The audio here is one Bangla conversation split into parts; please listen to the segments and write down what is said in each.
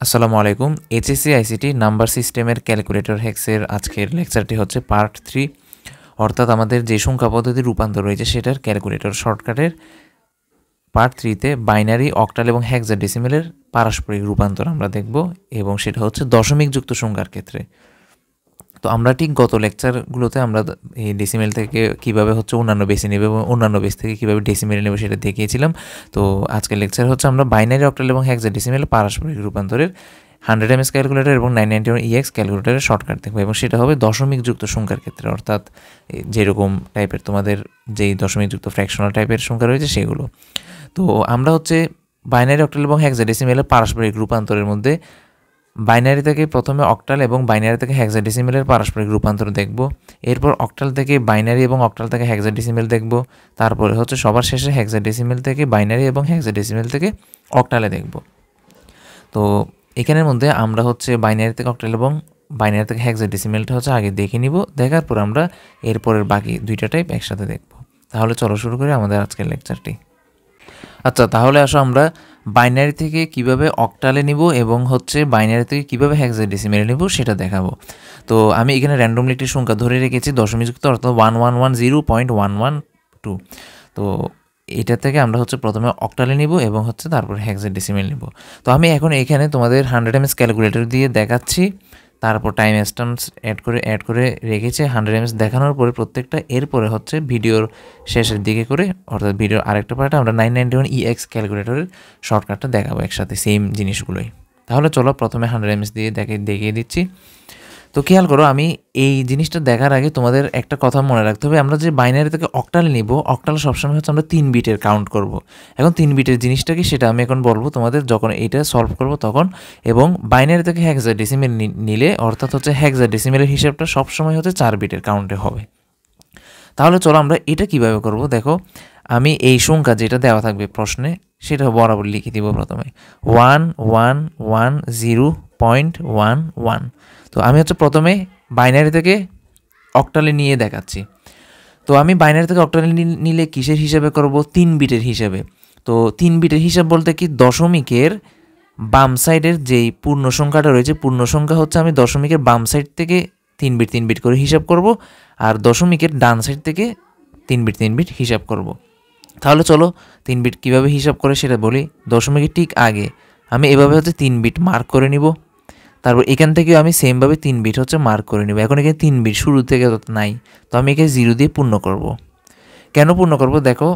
আসসালামু আলাইকুম। এইচএসসি আইসিটি নাম্বার সিস্টেমের ক্যালকুলেটর হ্যাক্সের আজকের লেকচারটি হচ্ছে পার্ট 3, অর্থাৎ আমাদের যে সংখ্যা পদ্ধতির রূপান্তর রয়েছে সেটার ক্যালকুলেটর শর্টকাটের পার্ট 3তে বাইনারি, অক্টাল এবং হেক্সাডেসিমেলের পারস্পরিক রূপান্তর আমরা দেখব, এবং সেটা হচ্ছে দশমিক যুক্ত সংখ্যার ক্ষেত্রে। তো আমরা ঠিক গত লেকচারগুলোতে আমরা এই ডেসিমেল থেকে কীভাবে হচ্ছে অন্যান্য বেসে নেবে এবং অন্যান্য বেস থেকে কীভাবে ডেসিমেল নেবে সেটা দেখিয়েছিলাম। তো আজকের লেকচার হচ্ছে আমরা বাইনারি, অক্টাল এবং হেক্সাডেসিমেল পারস্পরিক রূপান্তরের 100 ms ক্যালকুলেটর এবং 991 EX ক্যালকুলেটরের শর্টকাট দেখবো, এবং সেটা হবে দশমিক যুক্ত সংখ্যার ক্ষেত্রে, অর্থাৎ যেরকম টাইপের তোমাদের যেই দশমিক যুক্ত ফ্র্যাকশনাল টাইপের সংখ্যা রয়েছে সেগুলো। তো আমরা হচ্ছে বাইনারি, অক্টাল এবং হেক্সাডেসিমেলের পারস্পরিক রূপান্তরের মধ্যে বাইনারি থেকে প্রথমে অক্টাল এবং বাইনারি থেকে হেক্সাডেসিমেলের পারস্পরিক রূপান্তর দেখব, এরপর অক্টাল থেকে বাইনারি এবং অক্টাল থেকে হেক্সাডেসিমেল দেখব, তারপরে হচ্ছে সবার শেষে হেক্সাডেসিমেল থেকে বাইনারি এবং হেক্সাডেসিমেল থেকে অক্টালে দেখব। তো এখানের মধ্যে আমরা হচ্ছে বাইনারি থেকে অক্টাল এবং বাইনারি থেকে হেক্সাডেসিমেলটা হচ্ছে আগে দেখে নিব, দেখার পর আমরা এরপরের বাকি দুইটা টাইপ একসাথে দেখব। তাহলে চলো শুরু করি আমাদের আজকের লেকচারটি। আচ্ছা, তাহলে আসো আমরা বাইনারি থেকে কিভাবে অক্টালে নিব এবং হচ্ছে বাইনারি থেকে কিভাবে হেক্সাডেসিমেলে নিব সেটা দেখাবো। তো আমি এখানে র্যান্ডমলি একটি সংখ্যা ধরে রেখেছি দশমিকযুক্ত, অর্থাৎ 1110.112। তো এটা থেকে আমরা হচ্ছে প্রথমে অক্টালে নিব এবং হচ্ছে তারপর হেক্সাডেসিমেল নিব। তো আমি এখন এখানে তোমাদের 100 ms ক্যালকুলেটর দিয়ে দেখাচ্ছি, তারপর টাইম স্ট্যাম্পস অ্যাড করে রেখেছে 100 ms দেখানোর পরে প্রত্যেকটা, এরপরে হচ্ছে ভিডিওর শেষের দিকে করে, অর্থাৎ ভিডিওর আরেকটা পার্টে আমরা 991EX ক্যালকুলেটরের শর্টকাটটা দেখাবো একসাথে, সেম জিনিসগুলোই। তাহলে চলো প্রথমে 100 ms দিয়ে দেখিয়ে দিচ্ছি। তো খেয়াল করো, আমি এই জিনিসটা দেখার আগে তোমাদের একটা কথা মনে রাখতে হবে, আমরা যে বাইনারি থেকে অক্টালে নিব, অক্টাল সবসময় হচ্ছে আমরা 3 বিটের কাউন্ট করব। এখন 3 বিটের জিনিসটা কি সেটা আমি এখন বলবো তোমাদের যখন এইটা সলভ করব তখন। এবং বাইনারি থেকে হেক্সাডেসিমেল নিলে, অর্থাৎ হচ্ছে হেক্সাডেসিমেলের হিসাবটা সবসময় হচ্ছে 4 বিটের কাউন্টে হবে। তাহলে চলো আমরা এটা কিভাবে করব। দেখো, আমি এই সংখ্যা যেটা দেওয়া থাকবে প্রশ্নে সেটা বরাবর লিখে দিব প্রথমে 1110.11। তো আমি হচ্ছে প্রথমে বাইনারি থেকে অক্টালে নিয়ে দেখাচ্ছি। তো আমি বাইনারি থেকে অক্টালে নিলে কিসের হিসাবে করব? 3 বিটের হিসাবে। তো 3 বিটের হিসাব বলতে কি, দশমিকের বাম সাইডের যেই পূর্ণ সংখ্যাটা রয়েছে, পূর্ণ সংখ্যা হচ্ছে আমি দশমিকের বাম সাইড থেকে 3 বিট করে হিসাব করব, আর দশমিকের ডান সাইড থেকে 3 বিট হিসাব করব। তাহলে চলো 3 বিট কীভাবে হিসাব করে সেটা বলি। দশমিকের ঠিক আগে আমি এভাবে হচ্ছে 3 বিট মার্ক করে নিব, তারপর এখান থেকেও আমি সেমভাবে 3 বিট হচ্ছে মার্ক করে নেব। এখন এখানে 3 বিট শুরু থেকে নাই, তো আমি এখানে 0 দিয়ে পূর্ণ করব। কেন পূর্ণ করব? দেখো,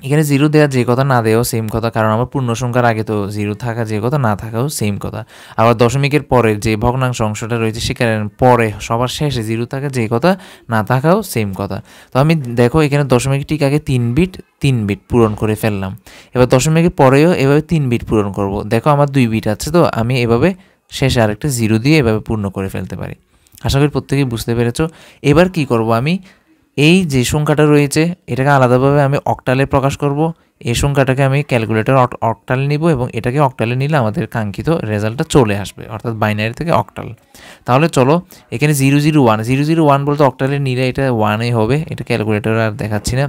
এখানে 0 দেওয়া যে কথা না দেওয়াও সেম কথা, কারণ আমার পূর্ণ সংখ্যার আগে তো 0 থাকা যে কথা, না থাকাও সেম কথা। আবার দশমিকের পরের যে ভগ্নাংশ অংশটা রয়েছে সেখানে পরে সবার শেষে 0 থাকা যে কথা, না থাকাও সেম কথা। তো আমি দেখো এখানে দশমিকের ঠিক আগে 3 বিট পূরণ করে ফেললাম। এবার দশমিকের পরেও এভাবে 3 বিট পূরণ করব। দেখো আমার 2 বিট আছে, তো আমি এভাবে শেষে আরেকটা 0 দিয়ে এভাবে পূর্ণ করে ফেলতে পারি। আশা করি প্রত্যেকেই বুঝতে পেরেছো। এবার কি করব, আমি এই যে সংখ্যাটা রয়েছে এটাকে আলাদাভাবে আমি অক্টালে প্রকাশ করব। এই সংখ্যাটাকে আমি ক্যালকুলেটর অক্টালে নিব এবং এটাকে অক্টালে নিলে আমাদের কাঙ্ক্ষিত রেজাল্টটা চলে আসবে, অর্থাৎ বাইনারি থেকে অক্টাল। তাহলে চলো এখানে 001 বলতে অক্টালে নিলে এটা 1-ই হবে, এটা ক্যালকুলেটর আর দেখাচ্ছি না।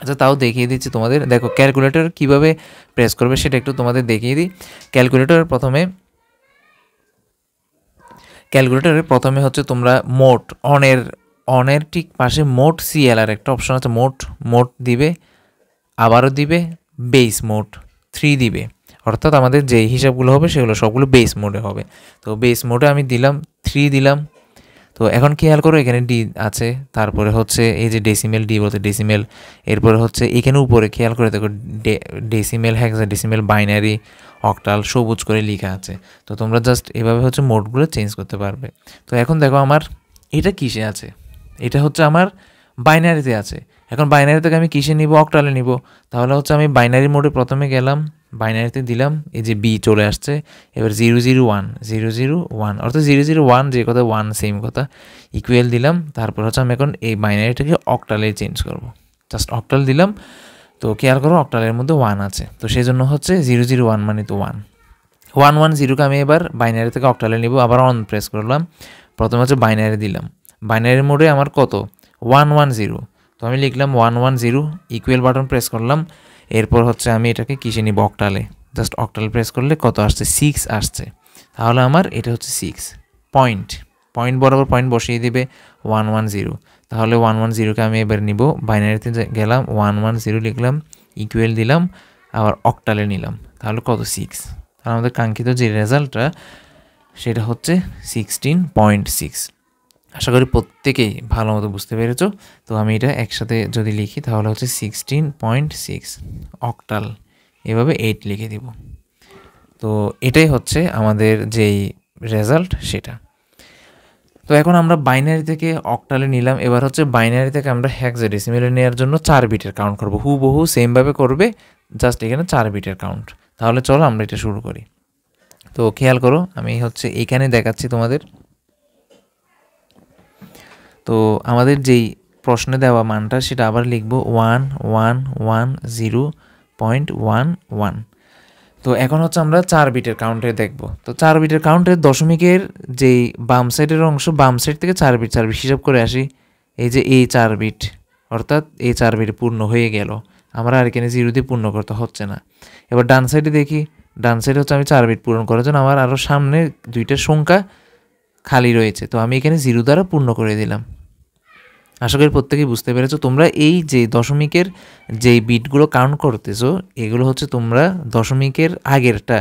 আচ্ছা, তাও দেখিয়ে দিচ্ছি তোমাদের। দেখো ক্যালকুলেটর কীভাবে প্রেস করবে সেটা একটু তোমাদের দেখিয়ে দিই। ক্যালকুলেটরের প্রথমে হচ্ছে তোমরা মোট অনের ঠিক পাশে মোট CLR একটা অপশন আছে, মোট দিবে, আবারও দিবে বেস মোড 3 দিবে, অর্থাৎ আমাদের যে হিসাবগুলো হবে সেগুলো সবগুলো বেস মোডে হবে। তো বেস মোডে আমি দিলাম 3 দিলাম। তো এখন খেয়াল করো এখানে ডি আছে, তারপরে হচ্ছে এই যে ডেসিমেল, ডি বলতে ডেসিমেল, এরপরে হচ্ছে এখানে উপরে খেয়াল করে দেখো ডেসিমেল, হেক্সাডেসিমেল, বাইনারি, অক্টাল সবুজ করে লেখা আছে। তো তোমরা জাস্ট এভাবে হচ্ছে মোডগুলো চেঞ্জ করতে পারবে। তো এখন দেখো আমার এটা কিসে আছে, এটা হচ্ছে আমার বাইনারিতে আছে। এখন বাইনারি থেকে আমি কিসে নিব? অক্টালে নিব। তাহলে হচ্ছে আমি বাইনারি মোডে প্রথমে গেলাম, বাইনারিতে দিলাম, এই যে বি চলে আসছে। এবার 001 অর্থাৎ 001 যে কথা 1 সেম কথা, ইকুয়াল দিলাম। তারপর হচ্ছে আমি এখন এই বাইনারিটাকে অক্টালে চেঞ্জ করব, জাস্ট অক্টাল দিলাম। তো খেয়াল করো অক্টালের মধ্যে 1 আছে, তো সেই জন্য হচ্ছে 001 মানে তো 110কে আমি এবার বাইনারি থেকে অক্টালে নিব। আবার অন প্রেস করলাম, প্রথমে হচ্ছে বাইনারি দিলাম, বাইনারি মোডে আমার কত 110, তো আমি লিখলাম 110, ইকুয়াল বাটন প্রেস করলাম। এরপর হচ্ছে আমি এটাকে কিসে নিব? অক্টালে। জাস্ট অক্টাল প্রেস করলে কত আসছে? 6 আসছে। তাহলে আমার এটা হচ্ছে 6 পয়েন্ট বরাবর পয়েন্ট বসিয়ে দিবে 110। তাহলে 110কে আমি এবার নিব, বাইনারিতে গেলাম, 110 লিখলাম, ইকুয়াল দিলাম, আবার অক্টালে নিলাম, তাহলে কত 6। তাহলে আমাদের কাঙ্ক্ষিত যে রেজাল্টটা সেটা হচ্ছে 16.6। আশা করি প্রত্যেকেই ভালো মতো বুঝতে পেরেছ। তো আমি এটা একসাথে যদি লিখি তাহলে হচ্ছে 16.6 অক্টাল, এভাবে 8 লিখে দিব। তো এটাই হচ্ছে আমাদের যেই রেজাল্ট সেটা। তো এখন আমরা বাইনারি থেকে অক্টালে নিলাম, এবার হচ্ছে বাইনারি থেকে আমরা হেক্সাডেসিমেলে নেওয়ার জন্য 4 বিটের কাউন্ট করব। হুবহু সেমভাবে করবে, জাস্ট এখানে 4 বিটের কাউন্ট। তাহলে চলো আমরা এটা শুরু করি। তো খেয়াল করো, আমি হচ্ছে এইখানে দেখাচ্ছি তোমাদের। তো আমাদের যেই প্রশ্নে দেওয়া মানটা সেটা আবার লিখব 1110.11। তো এখন হচ্ছে আমরা 4 বিটের কাউন্টে দেখব। তো 4 বিটের কাউন্টের দশমিকের যেই বাম সাইডের অংশ, বাম সাইড থেকে 4 বিট হিসাব করে আসি। এই যে এই 4 বিট, অর্থাৎ এই 4 বিট পূর্ণ হয়ে গেল, আমরা আর এখানে 0 দিয়ে পূর্ণ করতে হচ্ছে না। এবার ডান সাইডে দেখি, ডান সাইডে হচ্ছে আমি 4 বিট পূরণ করার জন্য আমার আরও সামনে 2টা সংখ্যা খালি রয়েছে, তো আমি এখানে 0 দ্বারা পূর্ণ করে দিলাম। আশা করি প্রত্যেকেই বুঝতে পেরেছো। তোমরা এই যে দশমিকের যেই বিটগুলো কাউন্ট করতেছো, এগুলো হচ্ছে তোমরা দশমিকের আগেরটা,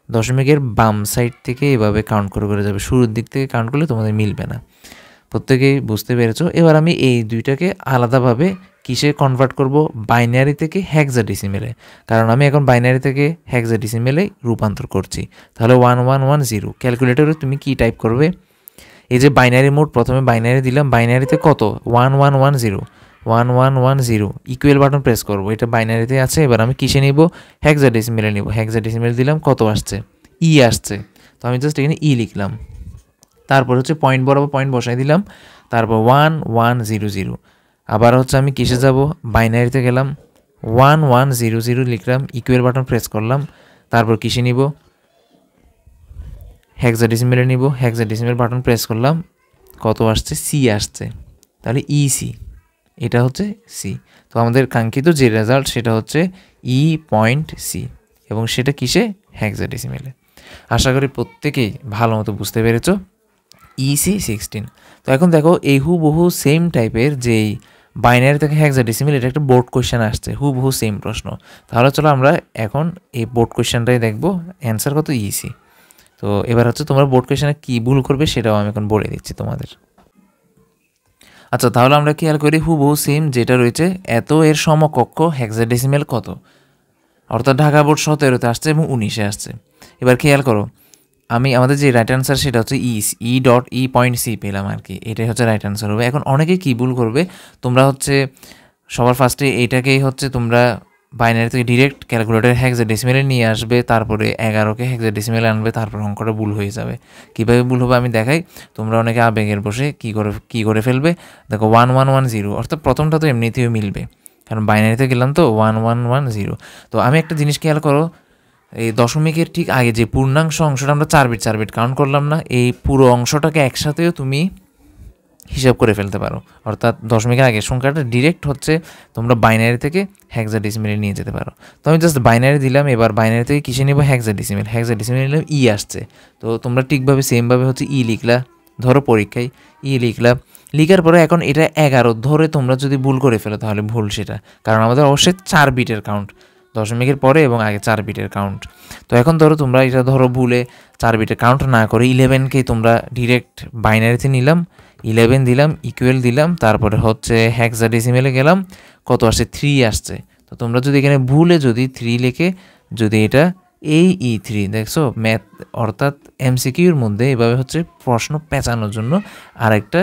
দশমিকের বাম সাইড থেকে এভাবে কাউন্ট করে করে যাবে, শুরুর দিক থেকে কাউন্ট করলে তোমাদের মিলবে না। প্রত্যেকেই বুঝতে পেরেছো। এবার আমি এই দুইটাকে আলাদাভাবে কিসে কনভার্ট করব, বাইনারি থেকে হেক্সাডেসিমেলে, কারণ আমি এখন বাইনারি থেকে হেক্সাডেসিমেলে রূপান্তর করছি। তাহলে 1110 ক্যালকুলেটরে তুমি কি টাইপ করবে, এই যে বাইনারি মোড, প্রথমে বাইনারি দিলাম, বাইনারিতে কত 1110 ইকুয়াল বাটন প্রেস করব, এটা বাইনারিতে আছে। এবার আমি কিসে নিব, হেক্সাডেসিমেলে নিব, হেক্সাডেসিমেল দিলাম, কত আসছে ই আসছে, তো আমি জাস্ট এখানে ই লিখলাম। তারপর হচ্ছে পয়েন্ট বরাবর পয়েন্ট বসাই দিলাম, তারপর 1100। আবার হচ্ছে আমি কিসে যাব, বাইনারিতে গেলাম, 1100 লিখলাম, ইকুয়াল বাটন প্রেস করলাম, তারপর কিসে নিব, হেক্সাডেসিমেলে নিব, হেক্সাডেসিমেল বাটন প্রেস করলাম, কত আসছে সি আসছে, তাহলে ইসি, এটা হচ্ছে সি। তো আমাদের কাঙ্ক্ষিত যে রেজাল্ট সেটা হচ্ছে E.C, এবং সেটা কিসে, হেক্সাডেসিমেলে। আশা করি প্রত্যেকেই ভালো মতো বুঝতে পেরেছ। EC 16। তো এখন দেখো এই হুবহু সেম টাইপের যেই বাইনারি থেকে হেক্সাডেসিমেল, এটা একটা বোর্ড কোয়েশ্চেন আসছে, হুবহু সেম প্রশ্ন। তাহলে চলো আমরা এখন এই বোর্ড কোয়েশ্চেনটাই দেখবো, অ্যান্সার কত EC। তো এবার হচ্ছে তোমরা বোর্ড কোয়েশ্চেনে কী ভুল করবে সেটাও আমি এখন বলে দিচ্ছি তোমাদের। আচ্ছা, তাহলে আমরা খেয়াল করি হুবহু সেম যেটা রয়েছে, এত এর সমকক্ষ হেক্সাডেসিমেল কত, অর্থাৎ ঢাকা বোর্ড 17-তে আসছে এবং 19-এ আসছে। এবার খেয়াল করো, আমাদের যে রাইট অ্যান্সার সেটা হচ্ছে E.C পেলাম আর কি, এটাই হচ্ছে রাইট অ্যান্সার হবে। এখন অনেকে কী ভুল করবে, তোমরা হচ্ছে সবার ফার্স্টে এইটাকেই হচ্ছে তোমরা বাইনারি থেকে ডিরেক্ট ক্যালকুলেটর হেক্সাডেসিমেলে নিয়ে আসবে, তারপরে 11কে হেক্সাডেসিমেলে আনবে, তারপর অঙ্কটা ভুল হয়ে যাবে। কীভাবে ভুল হবে আমি দেখাই। তোমরা অনেকে আবেগের বসে কী করে ফেলবে, দেখো 1110, অর্থাৎ প্রথমটা তো এমনিতেও মিলবে, কারণ বাইনারিতে গেলাম তো 1110। তো আমি একটা জিনিস খেয়াল করো, এই দশমিকের ঠিক আগে যে পূর্ণাংশ অংশটা আমরা 4 বিট কাউন্ট করলাম না, এই পুরো অংশটাকে একসাথেও তুমি হিসাব করে ফেলতে পারো, অর্থাৎ দশমিকের আগের সংখ্যাটা ডিরেক্ট হচ্ছে তোমরা বাইনারি থেকে হেক্সাডেসিমেলে নিয়ে যেতে পারো। তো আমি জাস্ট বাইনারি দিলাম, এবার বাইনারি থেকে কিসে নেব, হেক্সাডেসিমেল নিলাম, ই আসছে। তো তোমরা ঠিকভাবে সেমভাবে হচ্ছে ই লিখলা, ধরো পরীক্ষায় ই লিখার পরে এখন এটা 11 ধরে তোমরা যদি ভুল করে ফেলো তাহলে ভুল সেটা, কারণ আমাদের অবশ্যই 4 বিটের কাউন্ট, দশমিকের পরে এবং আগে 4 বিটের কাউন্ট। তো এখন ধরো তোমরা এটা ধরো ভুলে 4 বিটের কাউন্ট না করে 11কে তোমরা ডিরেক্ট বাইনারিতে নিলাম, 11 দিলাম, ইকুয়াল দিলাম, তারপরে হচ্ছে হেক্সাডেসিমেলে গেলাম, কত আসছে 3 আসছে। তো তোমরা যদি এখানে ভুলে যদি 3 লিখে যদি এটা E3 দেখছো, ম্যাথ অর্থাৎ MCQর মধ্যে এভাবে হচ্ছে প্রশ্ন পেঁচানোর জন্য আরেকটা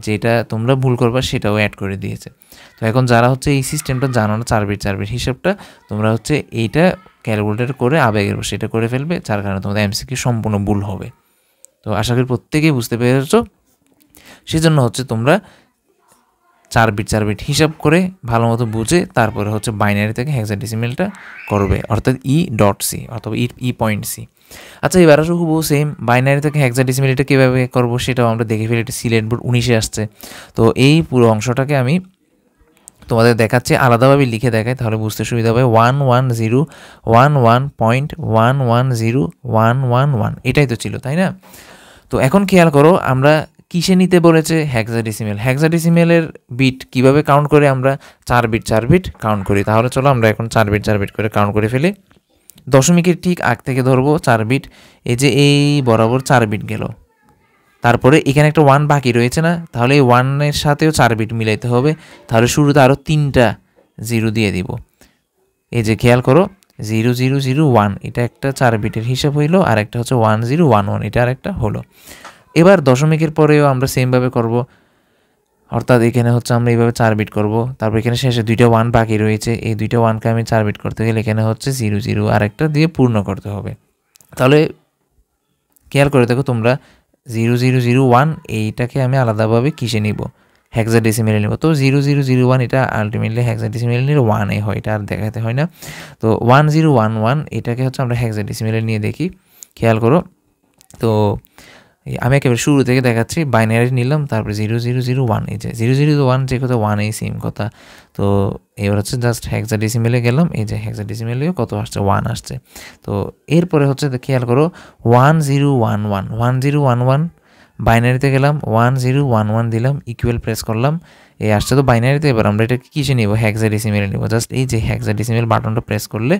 যেটা তোমরা ভুল করবা সেটাও অ্যাড করে দিয়েছে। তো এখন যারা হচ্ছে এই সিস্টেমটা জানো না, 4 বিট হিসাবটা, তোমরা হচ্ছে এইটা ক্যালকুলেটর করে আবেগের সেটা করে ফেলবে, যার কারণে তোমাদের MCQ সম্পূর্ণ ভুল হবে। তো আশা করি প্রত্যেকেই বুঝতে পেরেছো। সেজন্য হচ্ছে তোমরা 4 বিট হিসাব করে ভালো মতো বুঝে তারপরে হচ্ছে বাইনারি থেকে হেক্সাডেসিমেলটা করবে, অর্থাৎ E.C অথবা E.C। আচ্ছা, এবার আসো হুবহু সেম বাইনারি থেকে হেক্সাডেসিমেলটা কীভাবে করবো সেটাও আমরা দেখে ফেলি। এটা সিলেট বোর্ড 19-এ আসছে। তো এই পুরো অংশটাকে আমি তোমাদের দেখাচ্ছে, আলাদাভাবে লিখে দেখায় তাহলে বুঝতে সুবিধা হবে। 11011110111 এটাই তো ছিল, তাই না? তো এখন খেয়াল করো আমরা কিসে নিতে বলেছে, হেক্সাডেসিমেল। হেক্সাডেসিমেলের বিট কিভাবে কাউন্ট করে আমরা 4 বিট কাউন্ট করি। তাহলে চলো আমরা এখন 4 বিট করে কাউন্ট করে ফেলি। দশমিকের ঠিক আগ থেকে ধরবো 4 বিট, এই যে এই বরাবর 4 বিট গেল, তারপরে এখানে একটা 1 বাকি রয়েছে না, তাহলে এই 1-এর সাথেও 4 বিট মিলাইতে হবে। তাহলে শুরুতে আরও 3টা 0 দিয়ে দিব। এই যে খেয়াল করো 0001 এটা একটা 4 বিটের হিসাব হইলো, আর একটা হচ্ছে 1011 এটা আর একটা হলো। এবার দশমিকের পরেও আমরা সেমভাবে করব, অর্থাৎ এখানে হচ্ছে আমরা এইভাবে 4 বিট করব। তারপর এখানে শেষে 2টা 1 বাকি রয়েছে, এই 2টা 1কে আমি 4 বিট করতে গেলে এখানে হচ্ছে 00 আর একটা দিয়ে পূর্ণ করতে হবে। তাহলে খেয়াল করে দেখো তোমরা 0001 এইটাকে আমি আলাদাভাবে কিসে নিব, হেক্সাডেসিমেলে নিব। তো 0001 এটা আলটিমেটলি হেক্সাডেসিমেলে নিলে 1-এ হয়, এটা আর দেখাতে হয় না। তো 1011 এটাকে হচ্ছে আমরা হেক্সাডেসিমেলে নিয়ে দেখি। খেয়াল করো, তো আমি একেবারে শুরু থেকে দেখাচ্ছি। বাইনারি নিলাম, তারপরে 0001, এই যে 0001 যে কথা 1-এই সেম কথা। তো এবার হচ্ছে জাস্ট হেক্সাডেসিমেলে গেলাম, এই যে হেক্সাডেসিমেলেও কত আসছে, 1 আসছে। তো এরপরে হচ্ছে খেয়াল করো 1011 বাইনারিতে গেলাম, 1011 দিলাম, ইকুয়াল প্রেস করলাম, এই আসছে তো বাইনারিতে। এবার আমরা এটা কিসে নিব, হেক্সাডেসিমেলে নিব। জাস্ট এই যে হেক্সাডেসিমেল বাটনটা প্রেস করলে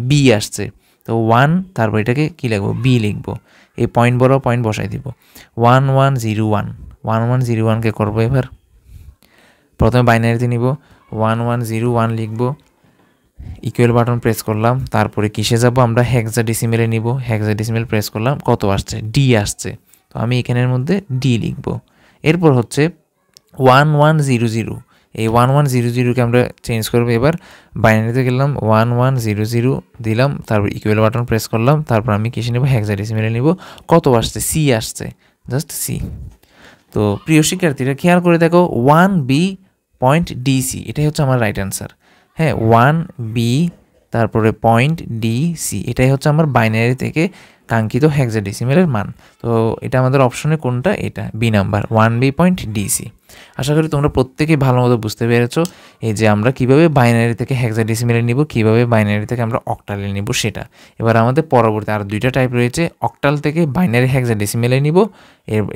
বি আসছে। তো 1, তারপর এটাকে কী লিখবো, বি লিখবো। এই পয়েন্ট বড় পয়েন্ট বসাই দিব। 1101কে করবো এবার। প্রথমে বাইনারিতে নিব, 1101 লিখব, ইকুয়াল বাটন প্রেস করলাম। তারপরে কিসে যাব, আমরা হেক্সাডেসিমেলে নিব, হেক্সাডেসিমেল প্রেস করলাম, কত আসছে, ডি আসছে। তো আমি এখানের মধ্যে ডি লিখব। এরপর হচ্ছে 1100, এই 1100কে আমরা চেঞ্জ করবো। এবার বাইনারিতে গেলাম, 1100 দিলাম, তারপর ইকুয়াল বাটন প্রেস করলাম, তারপর আমি কিসে নেব, হেক্সাডেসিমেলে নিব, কত আসছে, সি আসছে, জাস্ট সি। তো প্রিয় শিক্ষার্থীরা খেয়াল করে দেখো 1B.DC এটাই হচ্ছে আমার রাইট অ্যান্সার। হ্যাঁ, 1B তারপরে .DC এটাই হচ্ছে আমার বাইনারি থেকে কাঙ্ক্ষিত হেক্সাডেসিমেলের মান। তো এটা আমাদের অপশনে কোনটা, এটা বি নাম্বার 1B.DC। আশা করি তোমরা প্রত্যেকেই ভালো মতো বুঝতে পেরেছো এই যে আমরা কিভাবে বাইনারি থেকে হেক্সাডেসিমেলে নিব, কিভাবে বাইনারি থেকে আমরা অক্টালে নিব সেটা। এবার আমাদের পরবর্তী আর 2টা টাইপ রয়েছে, অক্টাল থেকে বাইনারি হেক্সাডেসিমেলে নিব,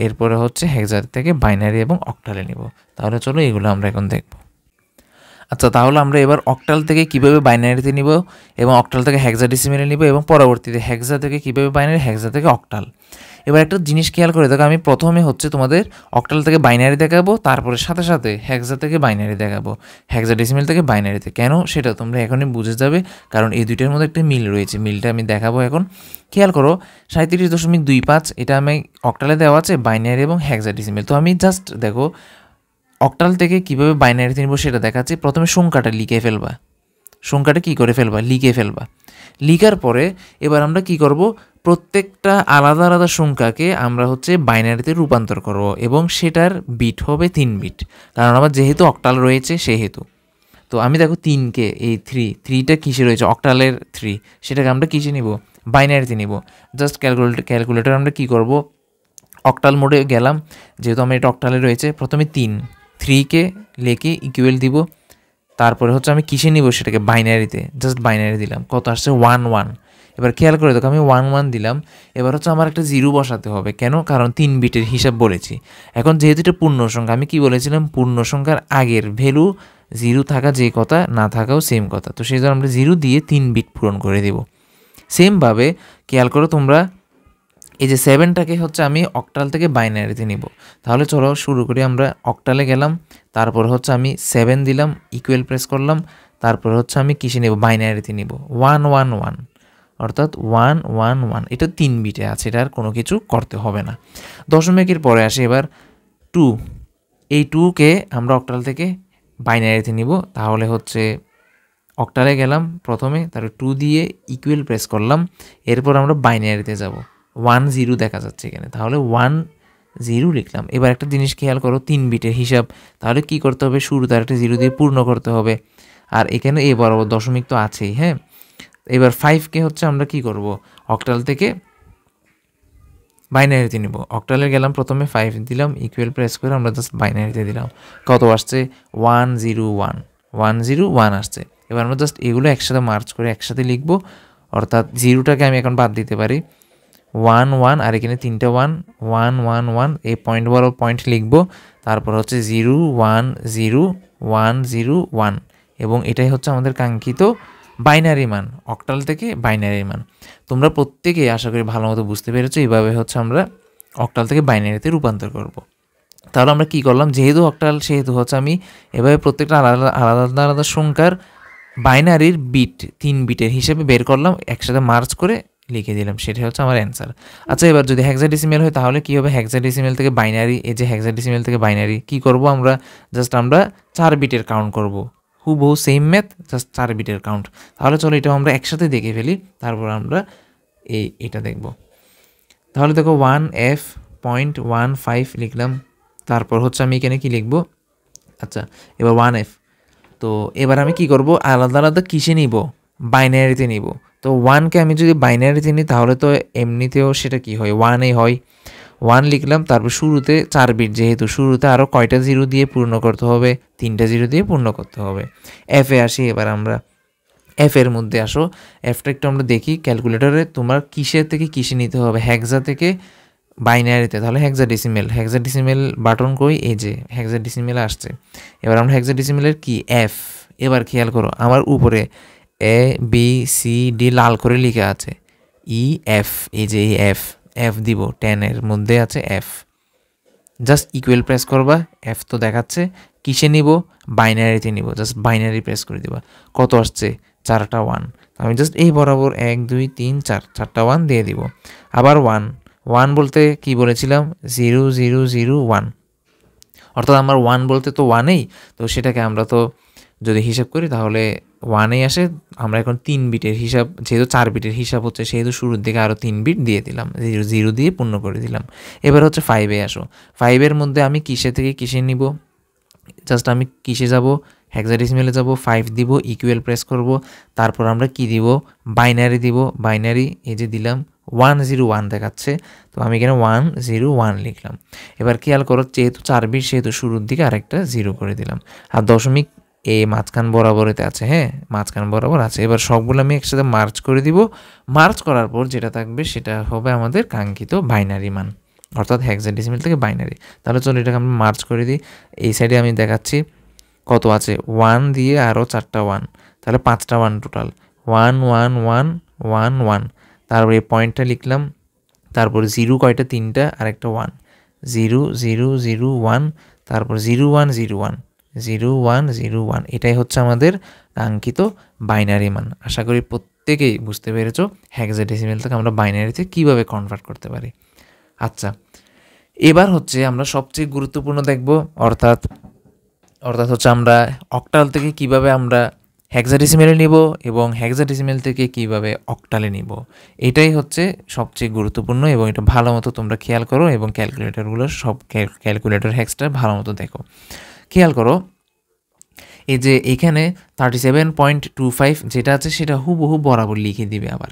এরপরে হচ্ছে হেক্সা থেকে বাইনারি এবং অক্টালে নিব। তাহলে চলো এগুলো আমরা এখন দেখব। আচ্ছা, তাহলে আমরা এবার অক্টাল থেকে কিভাবে বাইনারিতে নিব এবং অক্টাল থেকে হেক্সাডেসিমেলে নিব, এবং পরবর্তীতে হেক্সা থেকে কিভাবে বাইনারি, হেক্সা থেকে অক্টাল। এবার একটা জিনিস খেয়াল করে দেখো, আমি প্রথমে হচ্ছে তোমাদের অক্টাল থেকে বাইনারি দেখাবো, তারপরে সাথে সাথে হেক্সা থেকে বাইনারি দেখাবো, হেক্সাডেসিমেল থেকে বাইনারিতে। কেন সেটা তোমরা এখনই বুঝে যাবে, কারণ এই দুইটার মধ্যে একটা মিল রয়েছে, মিলটা আমি দেখাবো এখন। খেয়াল করো 37.25 এটা আমি অক্টালে দেওয়া আছে, বাইনারি এবং হেক্সাডেসিমেল। তো আমি জাস্ট দেখো অক্টাল থেকে কিভাবে বাইনারিতে নিব সেটা দেখাচ্ছি। প্রথমে সংখ্যাটা লিখে ফেলবা, সংখ্যাটা কী করে ফেলবা, লিখে ফেলবা। লিখার পরে এবার আমরা কি করব, প্রত্যেকটা আলাদা আলাদা সংখ্যাকে আমরা হচ্ছে বাইনারিতে রূপান্তর করব, এবং সেটার বিট হবে 3 বিট, কারণ আমার যেহেতু অক্টাল রয়েছে সেহেতু। তো আমি দেখো 3কে, এই 3টা কিসে রয়েছে, অক্টালের 3, সেটাকে আমরা কিসে নিব, বাইনারিতে নিব। জাস্ট ক্যালকুলেটর আমরা কি করব, অক্টাল মোডে গেলাম, যেহেতু আমার এটা অক্টালে রয়েছে, প্রথমে 3কে লেখে ইকুয়াল দিব, তারপরে হচ্ছে আমি কিসে নিব সেটাকে, বাইনারিতে, জাস্ট বাইনারি দিলাম, কত আসছে 11। এবার খেয়াল করে দেখো আমি 11 দিলাম। এবার হচ্ছে আমার একটা 0 বসাতে হবে, কেন, কারণ 3 বিটের হিসাব বলেছি। এখন যেহেতু এটা পূর্ণ সংখ্যা, আমি কি বলেছিলাম, পূর্ণ সংখ্যার আগের ভ্যালু 0 থাকা যে কথা, না থাকাও সেম কথা। তো সেই জন্য আমরা 0 দিয়ে 3 বিট পূরণ করে দেব। সেমভাবে খেয়াল করো তোমরা, এই যে 7টাকে হচ্ছে আমি অক্টাল থেকে বাইনারিতে নিব। তাহলে চলো শুরু করি, আমরা অক্টালে গেলাম, তারপর হচ্ছে আমি 7 দিলাম, ইকুয়াল প্রেস করলাম, তারপর হচ্ছে আমি কিসে নেব, বাইনারিতে নিব 111, অর্থাৎ 111 এটা 3 বিটে আছে, এটা আর কোনো কিছু করতে হবে না। দশমিকের পরে আসে এবার 2, এই 2কে আমরা অক্টাল থেকে বাইনারিতে নিব। তাহলে হচ্ছে অক্টালে গেলাম প্রথমে, তারপর 2 দিয়ে ইকুয়াল প্রেস করলাম, এরপর আমরা বাইনারিতে যাব, 10 দেখা যাচ্ছে এখানে, তাহলে 10 লিখলাম। এবার একটা জিনিস খেয়াল করো, 3 বিটের হিসাব, তাহলে কি করতে হবে, শুরুতে একটা 0 দিয়ে পূর্ণ করতে হবে, আর এখানে এ বরাবর দশমিক তো আছেই। হ্যাঁ, এবার 5কে হচ্ছে আমরা কি করব, অক্টাল থেকে বাইনারিতে নিব। অক্টালে গেলাম, প্রথমে 5 দিলাম, ইকুয়াল প্রেস করে আমরা জাস্ট বাইনারিতে দিলাম, কত আসছে 101। 101 আসছে। এবার আমরা জাস্ট এগুলো একসাথে মার্চ করে একসাথে লিখবো, অর্থাৎ জিরোটাকে আমি এখন বাদ দিতে পারি, 1 1 আর এখানে 3টা 1, 1 1 1 এই পয়েন্ট বড় পয়েন্ট লিখবো, তারপর হচ্ছে 0 1 0 1 0 1 এবং এটাই হচ্ছে আমাদের কাঙ্ক্ষিত বাইনারি মান, অক্টাল থেকে বাইনারি মান। তোমরা প্রত্যেকে আশা করি ভালো মতো বুঝতে পেরেছো, এইভাবে হচ্ছে আমরা অক্টাল থেকে বাইনারিতে রূপান্তর করব। তাহলে আমরা কি করলাম, যেহেতু অক্টাল সেহেতু হচ্ছে আমি এভাবে প্রত্যেকটা আলাদা আলাদা আলাদা সংখ্যার বাইনারির বিট 3 বিটের হিসেবে বের করলাম, একসাথে মার্চ করে লিখে দিলাম, সেটাই হচ্ছে আমার অ্যান্সার। আচ্ছা, এবার যদি হেক্সাডেসিমেল হয় তাহলে কী হবে, হেক্সাডেসিমেল থেকে বাইনারি, এই যে হেক্সাডেসিমেল থেকে বাইনারি কী করব আমরা, জাস্ট আমরা 4 বিটের কাউন্ট করব, হুবহু সেম ম্যাথ, জাস্ট 4 বিটের কাউন্ট। তাহলে চলো এটাও আমরা একসাথে দেখে ফেলি, তারপর আমরা এটা দেখব। তাহলে দেখো 1F.15 লিখলাম, তারপর হচ্ছে আমি এখানে কি লিখব, আচ্ছা এবার 1F। তো এবার আমি কি করব, আলাদা আলাদা কিসে নিব, বাইনারিতে নিব। তো 1কে আমি যদি বাইনারিতে নিই তাহলে তো এমনিতেও সেটা কি হয়, 1 হয়। 1 লিখলাম, তারপর শুরুতে 4 বিট, যেহেতু শুরুতে আরও কয়টা জিরো দিয়ে পূর্ণ করতে হবে, 3টা জিরো দিয়ে পূর্ণ করতে হবে। এফে আসি, এবার আমরা এফের মধ্যে আসো, এফটা একটু আমরা দেখি ক্যালকুলেটরে, তোমার কিসের থেকে কিসে নিতে হবে, হেক্সা থেকে বাইনারিতে, তাহলে হেক্সাডেসিমেল বাটন কই, এই যে হেক্সাডেসিমেল আসছে। এবার আমরা হেক্সাডেসিমেলের কি এফ, এবার খেয়াল করো আমার উপরে ABCD লাল করে লিখে আছে, EF, এই যে এই এফ দিব, 10-এর মধ্যে আছে এফ, জাস্ট ইকুয়াল প্রেস করবা, এফ তো দেখাচ্ছে, কিসে নিব, বাইনারিতে নিব, জাস্ট বাইনারি প্রেস করে দিবা, কত আসছে, 4টা 1, আমি জাস্ট এই বরাবর 1 2 3 4 4টা 1 দিয়ে দিব। আবার 1 বলতে কি বলেছিলাম, 0 0 0 1, অর্থাৎ আমার 1 বলতে তো 1-এই, তো সেটাকে আমরা তো যদি হিসাব করি তাহলে 1-এই আসে। আমরা এখন 3 বিটের হিসাব, যেহেতু 4 বিটের হিসাব হচ্ছে সেহেতু শুরুর দিকে আরও 3 বিট দিয়ে দিলাম, 0 দিয়ে পূর্ণ করে দিলাম। এবার হচ্ছে 5-এ আসো, 5-এর মধ্যে আমি কিসে থেকে কিসে নিব, জাস্ট আমি কিসে যাব, হেক্সাডেসিমেলে যাব, 5 দিব, ইকুয়াল প্রেস করব, তারপর আমরা কি দিব, বাইনারি দিব, বাইনারি এই যে দিলাম, 101 দেখাচ্ছে, তো আমি এখানে 101 লিখলাম। এবার খেয়াল করো, যেহেতু 4 বিট সেহেতু শুরুর দিকে আরেকটা 0 করে দিলাম, আর দশমিক এই মাঝখান বরাবরেতে আছে, হ্যাঁ মাঝখান বরাবর আছে। এবার সবগুলো আমি একসাথে মার্চ করে দিব, মার্চ করার পর যেটা থাকবে সেটা হবে আমাদের কাঙ্ক্ষিত বাইনারি মান, অর্থাৎ হেক্সাডেসিমেল থেকে বাইনারি। তাহলে চলো এটাকে আমরা মার্চ করে দিই, এই সাইডে আমি দেখাচ্ছি কত আছে, 1 দিয়ে আরও 4টা 1, তাহলে 5টা 1 টোটাল, 1 1 1 1 1, তারপর এই পয়েন্টটা লিখলাম, তারপর 0 কয়টা, 3টা, আরেকটা 1, 0 0 0 1, তারপর 0 1 0 1 0 1 0 1, এটাই হচ্ছে আমাদের কাঙ্ক্ষিত বাইনারি মান। আশা করি প্রত্যেকেই বুঝতে পেরেছো হেক্সাডেসিমেল থেকে আমরা বাইনারিতে কীভাবে কনভার্ট করতে পারি। আচ্ছা, এবার হচ্ছে আমরা সবচেয়ে গুরুত্বপূর্ণ দেখব, অর্থাৎ হচ্ছে আমরা অক্টাল থেকে কিভাবে আমরা হেক্সাডেসিমেলে নিব এবং হেক্সাডেসিমেল থেকে কিভাবে অক্টালে নিব, এটাই হচ্ছে সবচেয়ে গুরুত্বপূর্ণ। এবং এটা ভালো মতো তোমরা খেয়াল করো এবং ক্যালকুলেটরগুলো সব ক্যালকুলেটর হ্যাক্সটা ভালো মতো দেখো। খেয়াল করো, এই যে এখানে 37.25 যেটা আছে সেটা হুবহু বরাবর লিখে দিবে। আবার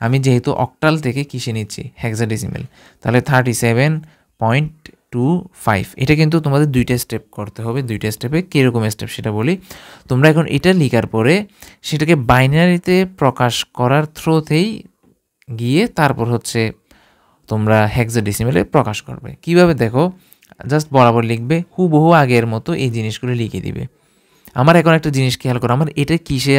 আমি যেহেতু অক্টাল থেকে কিসে নিচ্ছি, হেক্সাডেসিমেল, তাহলে 37.25, এটা কিন্তু তোমাদের 2টা স্টেপ করতে হবে। 2টা স্টেপে কীরকম স্টেপ সেটা বলি। তোমরা এখন এটা লেখার পরে সেটাকে বাইনারিতে প্রকাশ করার থ্রোতেই গিয়ে তারপর হচ্ছে তোমরা হেক্সাডেসিমেলে প্রকাশ করবে। কিভাবে দেখো, জাস্ট বরাবর লিখবে, হুবহু আগের মতো এই জিনিসগুলো লিখে দিবে। আমার এখন একটা জিনিস খেয়াল করো, আমার এটা কিসে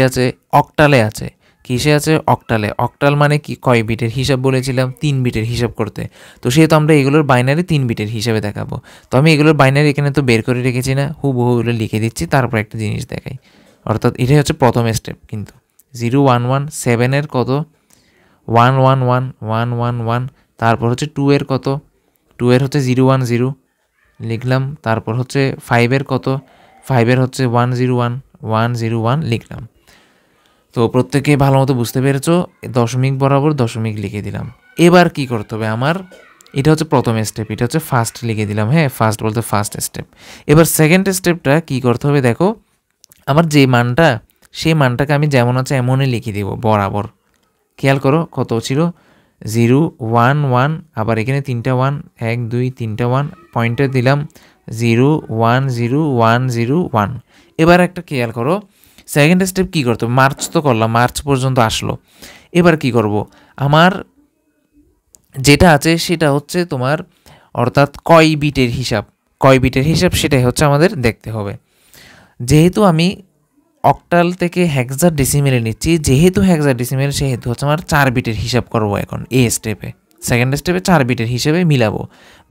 আছে, অক্টালে আছে। কিসে আছে, অক্টালে। অক্টাল মানে কি, কয় বিটের হিসাব বলেছিলাম, 3 বিটের হিসাব করতে। তো সেহেতু আমরা এগুলোর বাইনারি 3 বিটের হিসাবে দেখাবো। তো আমি এগুলোর বাইনারি এখানে তো বের করে রেখেছি না, হুবহু এগুলো লিখে দিচ্ছি, তারপর একটা জিনিস দেখাই। অর্থাৎ এটাই হচ্ছে প্রথম স্টেপ। কিন্তু 0 1 1, 7-এর কত, 1 1 1 1 1 1, তারপর হচ্ছে 2-এর কত, 2-এর হচ্ছে 0 1 0 লিখলাম, তারপর হচ্ছে 5-এর কত, 5-এর হচ্ছে 1 0 1 1 0 1 লিখলাম। তো প্রত্যেকে ভালো মতো বুঝতে পেরেছো, দশমিক বরাবর দশমিক লিখে দিলাম। এবার কি করতে হবে আমার, এটা হচ্ছে প্রথম স্টেপ, এটা হচ্ছে ফার্স্ট লিখে দিলাম, হ্যাঁ ফার্স্ট বলতে ফার্স্ট স্টেপ। এবার সেকেন্ড স্টেপটা কি করতে হবে, দেখো আমার যে মানটা, সেই মানটাকে আমি যেমন আছে এমনই লিখে দিব বরাবর। খেয়াল করো কত ছিল, 0 1 1, আবার এখানে 3টা 1, 1 2 3টা 1, পয়েন্টার দিলাম 0 1 0 1 0 1। এবার একটা খেয়াল করো, সেকেন্ড স্টেপ কী করতে হবে, মার্চ তো করলাম, মার্চ পর্যন্ত আসলো। এবার কি করব, আমার যেটা আছে সেটা হচ্ছে তোমার অর্থাৎ কয় বিটের হিসাব সেটাই হচ্ছে আমাদের দেখতে হবে। যেহেতু আমি অক্টাল থেকে হেক্সাডেসিমেলে নিচ্ছি, যেহেতু হেক্সাডেসিমেল সেহেতু হচ্ছে আমার 4 বিটের হিসাব করব এখন এই স্টেপে। সেকেন্ড স্টেপে 4 বিটের হিসেবে মিলাবো।